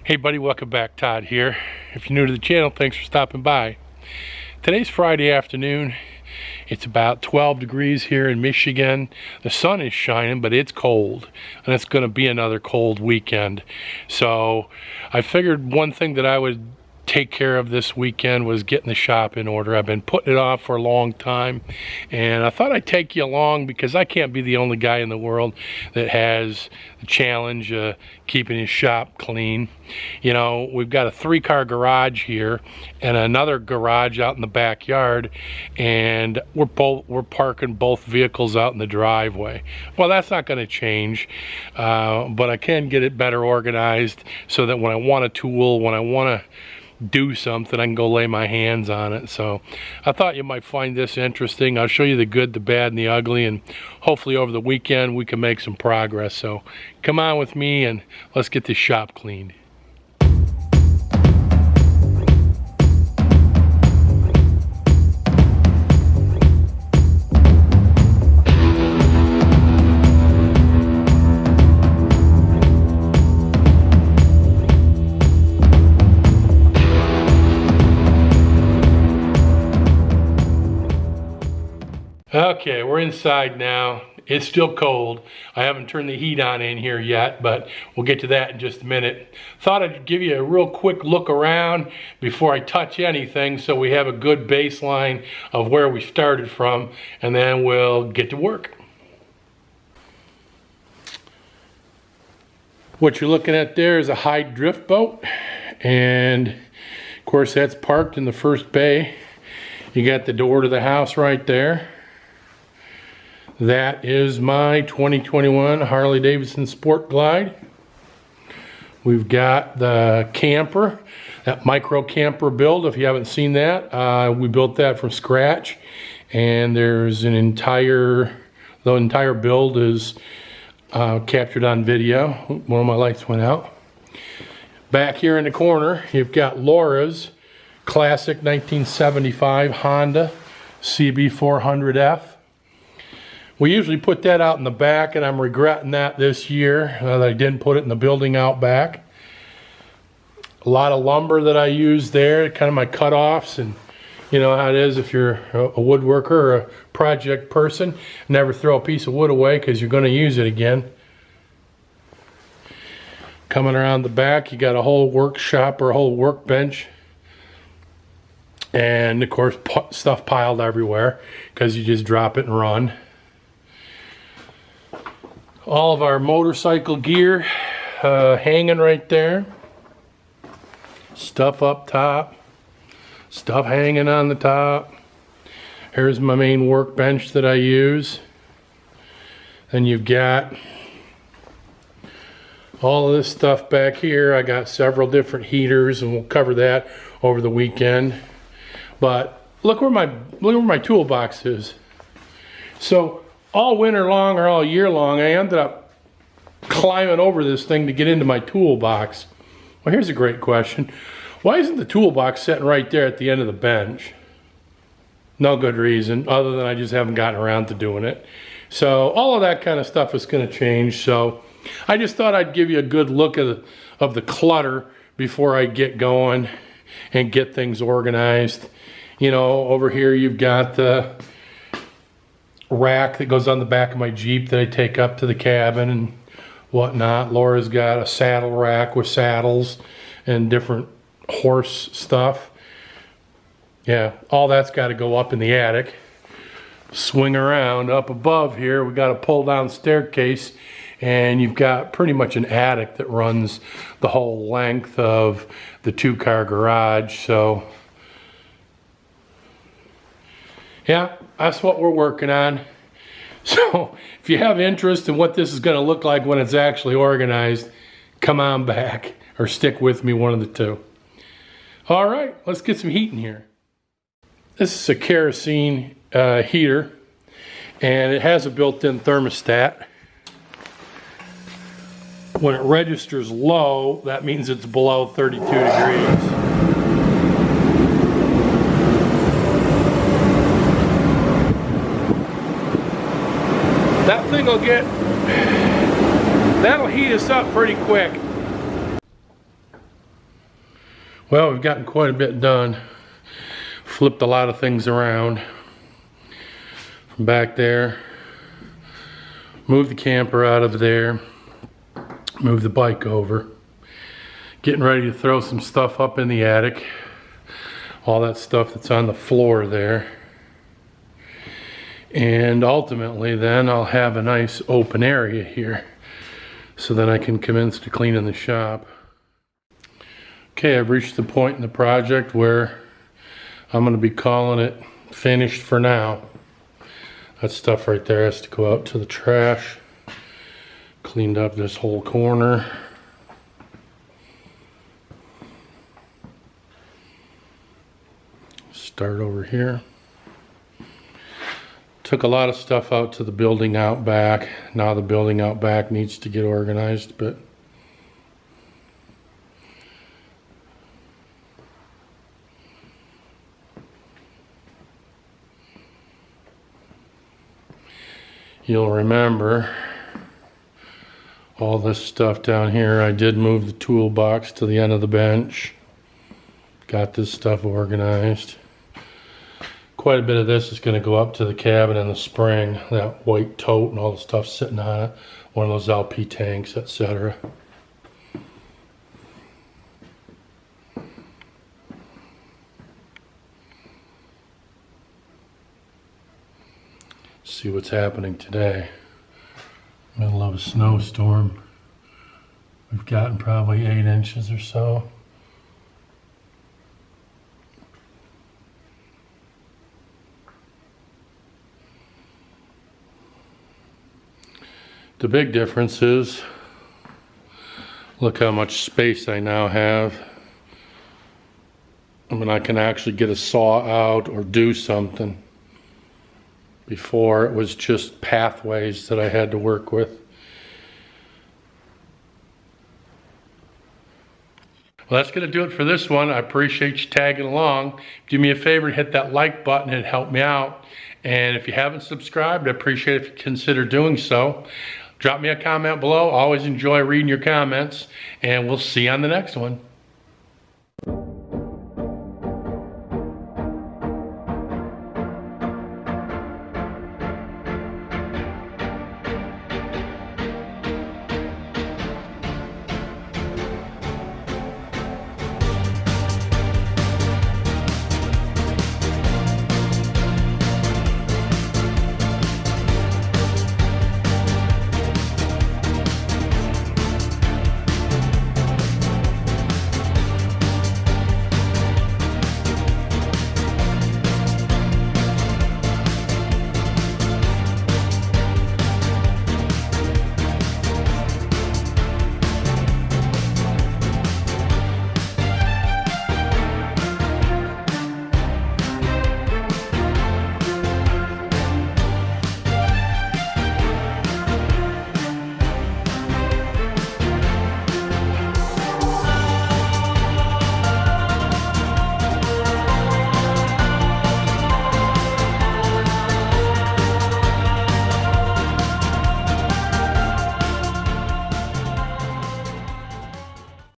Hey buddy, welcome back. Todd here. If you're new to the channel, thanks for stopping by. Today's Friday afternoon. It's about 12 degrees here in Michigan. The sun is shining, but it's cold, and it's going to be another cold weekend. So I figured one thing that I would take care of this weekend was getting the shop in order. I've been putting it off for a long time, and I thought I'd take you along because I can't be the only guy in the world that has the challenge of keeping his shop clean. You know, we've got a 3-car garage here and another garage out in the backyard, and we're parking both vehicles out in the driveway. Well, that's not going to change, but I can get it better organized so that when I want a tool, when I want to do something, I can go lay my hands on it. So I thought you might find this interesting. I'll show you the good, the bad, and the ugly, and hopefully over the weekend we can make some progress. So come on with me and let's get this shop cleaned. Okay, we're inside now. It's still cold. I haven't turned the heat on in here yet, but we'll get to that in just a minute. Thought I'd give you a real quick look around before I touch anything so we have a good baseline of where we started from, and then we'll get to work. What you're looking at there is a high drift boat, and of course that's parked in the first bay. You got the door to the house right there. That is my 2021 Harley-Davidson Sport Glide. We've got the camper, that micro camper build. If you haven't seen that, we built that from scratch, and there's the entire build is captured on video. One of my lights went out. Back here in the corner, you've got Laura's classic 1975 Honda CB400F. We usually put that out in the back, and I'm regretting that this year that I didn't put it in the building out back. A lot of lumber that I use there, kind of my cutoffs, and you know how it is if you're a woodworker or a project person. Never throw a piece of wood away because you're going to use it again. Coming around the back, you got a whole workshop or a whole workbench. And of course stuff piled everywhere because you just drop it and run. All of our motorcycle gear hanging right there. Stuff up top. Stuff hanging on the top. Here's my main workbench that I use. Then you've got all of this stuff back here. I got several different heaters, and we'll cover that over the weekend. But look where my toolbox is. So all winter long or all year long, I ended up climbing over this thing to get into my toolbox. Well, here's a great question. Why isn't the toolbox sitting right there at the end of the bench? No good reason, other than I just haven't gotten around to doing it. So all of that kind of stuff is going to change. So I just thought I'd give you a good look of the clutter before I get going and get things organized. You know, over here you've got the rack that goes on the back of my Jeep that I take up to the cabin and whatnot. Laura's got a saddle rack with saddles and different horse stuff. Yeah, all that's got to go up in the attic. Swing around up above here, we got a pull down staircase, and you've got pretty much an attic that runs the whole length of the 2-car garage. So yeah, that's what we're working on. So if you have interest in what this is going to look like when it's actually organized, come on back or stick with me, one of the two. All right, let's get some heat in here. This is a kerosene heater, and it has a built-in thermostat. When it registers low, that means it's below 32 degrees. That thing will that'll heat us up pretty quick. Well, we've gotten quite a bit done. Flipped a lot of things around from back there. Moved the camper out of there. Moved the bike over. Getting ready to throw some stuff up in the attic. All that stuff that's on the floor there. And ultimately then I'll have a nice open area here so then I can commence to cleaning the shop. Okay, I've reached the point in the project where I'm going to be calling it finished for now. That stuff right there has to go out to the trash. Cleaned up this whole corner. Start over here. Took a lot of stuff out to the building out back. Now the building out back needs to get organized, but you'll remember all this stuff down here. I did move the toolbox to the end of the bench. Got this stuff organized. Quite a bit of this is going to go up to the cabin in the spring. That white tote and all the stuff sitting on it. One of those LP tanks, etc. See what's happening today. Middle of a snowstorm. We've gotten probably 8 inches or so. The big difference is, look how much space I now have. I mean, I can actually get a saw out or do something. Before it was just pathways that I had to work with. Well, that's going to do it for this one. I appreciate you tagging along. Do me a favor, hit that like button, it'd help me out. And if you haven't subscribed, I appreciate if you consider doing so. Drop me a comment below. I always enjoy reading your comments, and we'll see you on the next one.